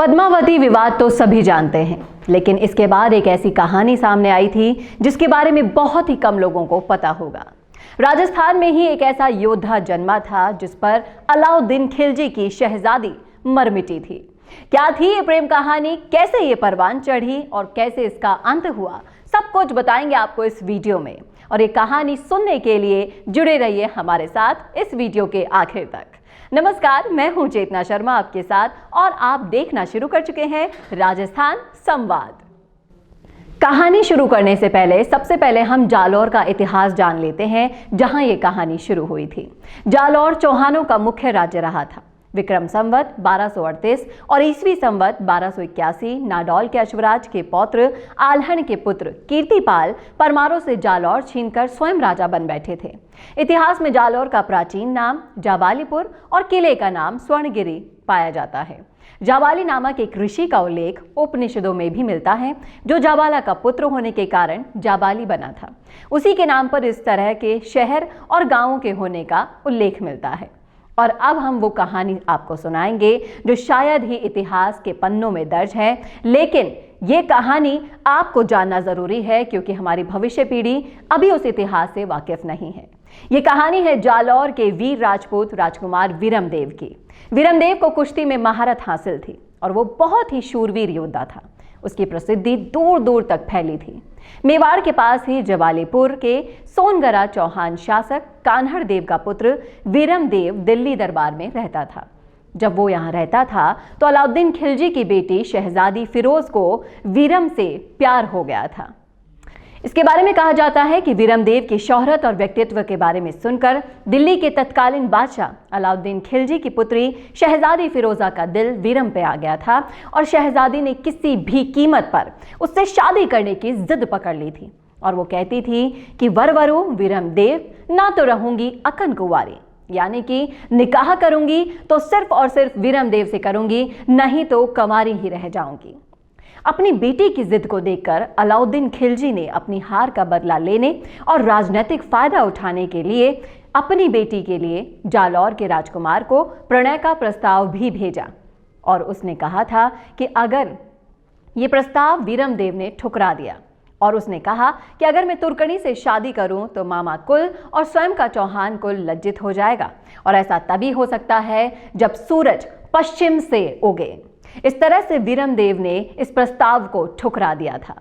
पद्मावती विवाद तो सभी जानते हैं, लेकिन इसके बाद एक ऐसी कहानी सामने आई थी जिसके बारे में बहुत ही कम लोगों को पता होगा। राजस्थान में ही एक ऐसा योद्धा जन्मा था जिस पर अलाउद्दीन खिलजी की शहजादी मर मिटी थी। क्या थी ये प्रेम कहानी, कैसे ये परवान चढ़ी और कैसे इसका अंत हुआ, सब कुछ बताएंगे आपको इस वीडियो में। और ये कहानी सुनने के लिए जुड़े रहिए हमारे साथ इस वीडियो के आखिर तक। नमस्कार, मैं हूं चेतना शर्मा आपके साथ और आप देखना शुरू कर चुके हैं राजस्थान संवाद। कहानी शुरू करने से पहले सबसे पहले हम जालौर का इतिहास जान लेते हैं, जहां ये कहानी शुरू हुई थी। जालौर चौहानों का मुख्य राज्य रहा था। विक्रम संवत 1238 और ईस्वी संवत 1281 नाडौल के अश्वराज के पौत्र आल्हण के पुत्र कीर्तिपाल परमारों से जालौर छीनकर स्वयं राजा बन बैठे थे। इतिहास में जालौर का प्राचीन नाम जाबालीपुर और किले का नाम स्वर्णगिरी पाया जाता है। जाबाली नामक एक ऋषि का उल्लेख उपनिषदों में भी मिलता है, जो जाबाला का पुत्र होने के कारण जाबाली बना था। उसी के नाम पर इस तरह के शहर और गांवों के होने का उल्लेख मिलता है। और अब हम वो कहानी आपको सुनाएंगे जो शायद ही इतिहास के पन्नों में दर्ज है, लेकिन ये कहानी आपको जानना जरूरी है क्योंकि हमारी भविष्य पीढ़ी अभी उस इतिहास से वाकिफ नहीं है। ये कहानी है जालौर के वीर राजपूत राजकुमार वीरमदेव की। वीरमदेव को कुश्ती में महारत हासिल थी और वो बहुत ही शूरवीर योद्धा था। उसकी प्रसिद्धि दूर दूर तक फैली थी। मेवाड़ के पास ही जवालीपुर के सोनगरा चौहान शासक कान्हड़ देव का पुत्र वीरमदेव दिल्ली दरबार में रहता था। जब वो यहाँ रहता था तो अलाउद्दीन खिलजी की बेटी शहजादी फिरोज को वीरम से प्यार हो गया था। इसके बारे में कहा जाता है कि वीरमदेव की शोहरत और व्यक्तित्व के बारे में सुनकर दिल्ली के तत्कालीन बादशाह अलाउद्दीन खिलजी की पुत्री शहजादी फिरोजा का दिल वीरम पे आ गया था और शहजादी ने किसी भी कीमत पर उससे शादी करने की जिद पकड़ ली थी। और वो कहती थी कि वरवरु वीरमदेव ना तो रहूंगी अकन कुंवारी, यानी कि निकाह करूंगी तो सिर्फ और सिर्फ वीरमदेव से करूंगी, नहीं तो कंवारी ही रह जाऊंगी। अपनी बेटी की जिद को देखकर अलाउद्दीन खिलजी ने अपनी हार का बदला लेने और राजनीतिक फायदा उठाने के लिए अपनी बेटी के लिए जालौर के राजकुमार को प्रणय का प्रस्ताव भी भेजा। और उसने कहा था कि अगर ये प्रस्ताव वीरमदेव ने ठुकरा दिया और उसने कहा कि अगर मैं तुर्कनी से शादी करूं तो मामा कुल और स्वयं का चौहान कुल लज्जित हो जाएगा और ऐसा तभी हो सकता है जब सूरज पश्चिम से उगे। इस तरह से वीरमदेव ने इस प्रस्ताव को ठुकरा दिया था।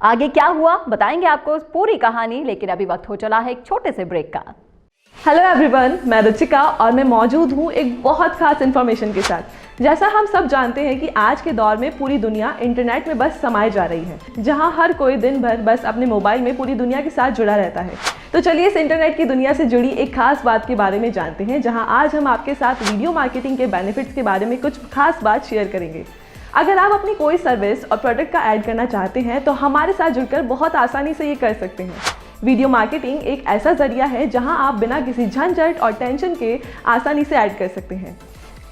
आगे क्या हुआ बताएंगे आपको पूरी कहानी, लेकिन अभी वक्त हो चला है एक छोटे से ब्रेक का। हेलो एवरीवन, मैं रुचिका और मैं मौजूद हूँ एक बहुत खास इन्फॉर्मेशन के साथ। जैसा हम सब जानते हैं कि आज के दौर में पूरी दुनिया इंटरनेट में बस समाई जा रही है, जहाँ हर कोई दिन भर बस अपने मोबाइल में पूरी दुनिया के साथ जुड़ा रहता है। तो चलिए इस इंटरनेट की दुनिया से जुड़ी एक खास बात के बारे में जानते हैं, जहाँ आज हम आपके साथ वीडियो मार्केटिंग के बेनिफिट्स के बारे में कुछ खास बात शेयर करेंगे। अगर आप अपनी कोई सर्विस और प्रोडक्ट का ऐड करना चाहते हैं तो हमारे साथ जुड़कर बहुत आसानी से ये कर सकते हैं। वीडियो मार्केटिंग एक ऐसा जरिया है जहां आप बिना किसी झंझट और टेंशन के आसानी से ऐड कर सकते हैं।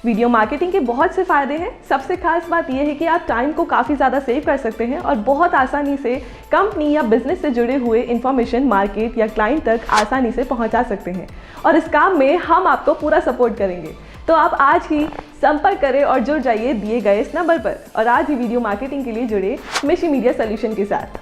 वीडियो मार्केटिंग के बहुत से फायदे हैं। सबसे खास बात यह है कि आप टाइम को काफ़ी ज़्यादा सेव कर सकते हैं और बहुत आसानी से कंपनी या बिजनेस से जुड़े हुए इंफॉर्मेशन मार्केट या क्लाइंट तक आसानी से पहुंचा सकते हैं। और इस काम में हम आपको पूरा सपोर्ट करेंगे। तो आप आज ही संपर्क करें और जुड़ जाइए दिए गए इस नंबर पर और आज ही वीडियो मार्केटिंग के लिए जुड़े मिशी मीडिया सोल्यूशन के साथ।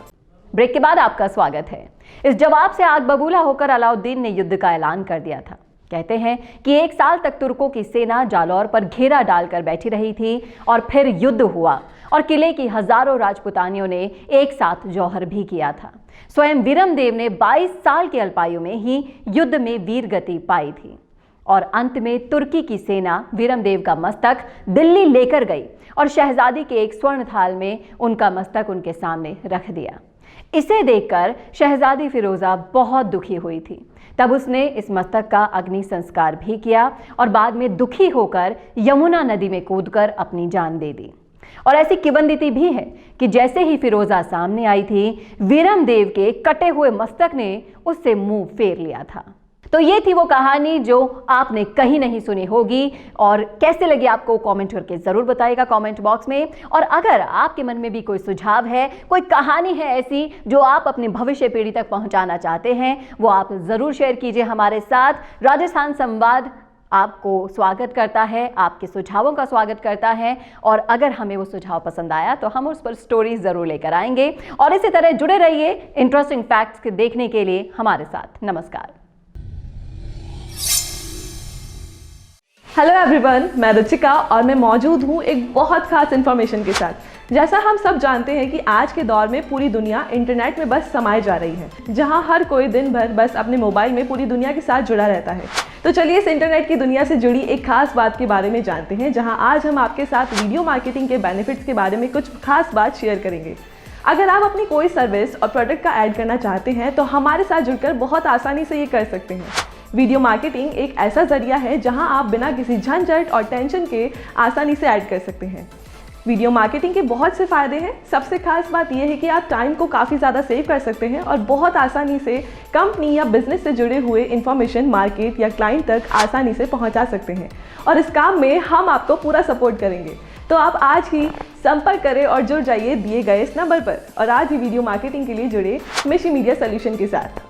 ब्रेक के बाद आपका स्वागत है। इस जवाब से आग बबूला होकर अलाउद्दीन ने युद्ध का ऐलान कर दिया था। कहते हैं कि 1 साल तक तुर्कों की सेना जालौर पर घेरा डालकर बैठी रही थी और फिर युद्ध हुआ और किले की हजारों राजपुतानियों ने एक साथ जौहर भी किया था। स्वयं वीरमदेव ने 22 साल की अल्पायु में ही युद्ध में वीर गति पाई थी और अंत में तुर्की की सेना वीरमदेव का मस्तक दिल्ली लेकर गई और शहजादी के एक स्वर्ण थाल में उनका मस्तक उनके सामने रख दिया। इसे देखकर शहजादी फिरोजा बहुत दुखी हुई थी। तब उसने इस मस्तक का अग्नि संस्कार भी किया और बाद में दुखी होकर यमुना नदी में कूदकर अपनी जान दे दी। और ऐसी किंवदंती भी है कि जैसे ही फिरोजा सामने आई थी, वीरमदेव के कटे हुए मस्तक ने उससे मुंह फेर लिया था। तो ये थी वो कहानी जो आपने कहीं नहीं सुनी होगी। और कैसे लगी आपको कमेंट करके जरूर बताइएगा कमेंट बॉक्स में। और अगर आपके मन में भी कोई सुझाव है, कोई कहानी है ऐसी जो आप अपनी भविष्य पीढ़ी तक पहुंचाना चाहते हैं, वो आप जरूर शेयर कीजिए हमारे साथ। राजस्थान संवाद आपको स्वागत करता है, आपके सुझावों का स्वागत करता है और अगर हमें वो सुझाव पसंद आया तो हम उस पर स्टोरी ज़रूर लेकर आएंगे। और इसी तरह जुड़े रहिए इंटरेस्टिंग फैक्ट्स देखने के लिए हमारे साथ। नमस्कार। हेलो एवरीवन, मैं रुचिका और मैं मौजूद हूँ एक बहुत खास इन्फॉर्मेशन के साथ। जैसा हम सब जानते हैं कि आज के दौर में पूरी दुनिया इंटरनेट में बस समाये जा रही है, जहां हर कोई दिन भर बस अपने मोबाइल में पूरी दुनिया के साथ जुड़ा रहता है। तो चलिए इस इंटरनेट की दुनिया से जुड़ी एक खास बात के बारे में जानते हैं, जहां आज हम आपके साथ वीडियो मार्केटिंग के बेनिफिट्स के बारे में कुछ खास बात शेयर करेंगे। अगर आप अपनी कोई सर्विस और प्रोडक्ट का ऐड करना चाहते हैं तो हमारे साथ जुड़कर बहुत आसानी से ये कर सकते हैं। वीडियो मार्केटिंग एक ऐसा जरिया है जहां आप बिना किसी झंझट और टेंशन के आसानी से ऐड कर सकते हैं। वीडियो मार्केटिंग के बहुत से फ़ायदे हैं। सबसे खास बात यह है कि आप टाइम को काफ़ी ज़्यादा सेव कर सकते हैं और बहुत आसानी से कंपनी या बिजनेस से जुड़े हुए इन्फॉर्मेशन मार्केट या क्लाइंट तक आसानी से पहुंचा सकते हैं। और इस काम में हम आपको पूरा सपोर्ट करेंगे। तो आप आज ही संपर्क करें और जुड़ जाइए दिए गए इस नंबर पर और आज ही वीडियो मार्केटिंग के लिए जुड़े मिशी मीडिया सोल्यूशन के साथ।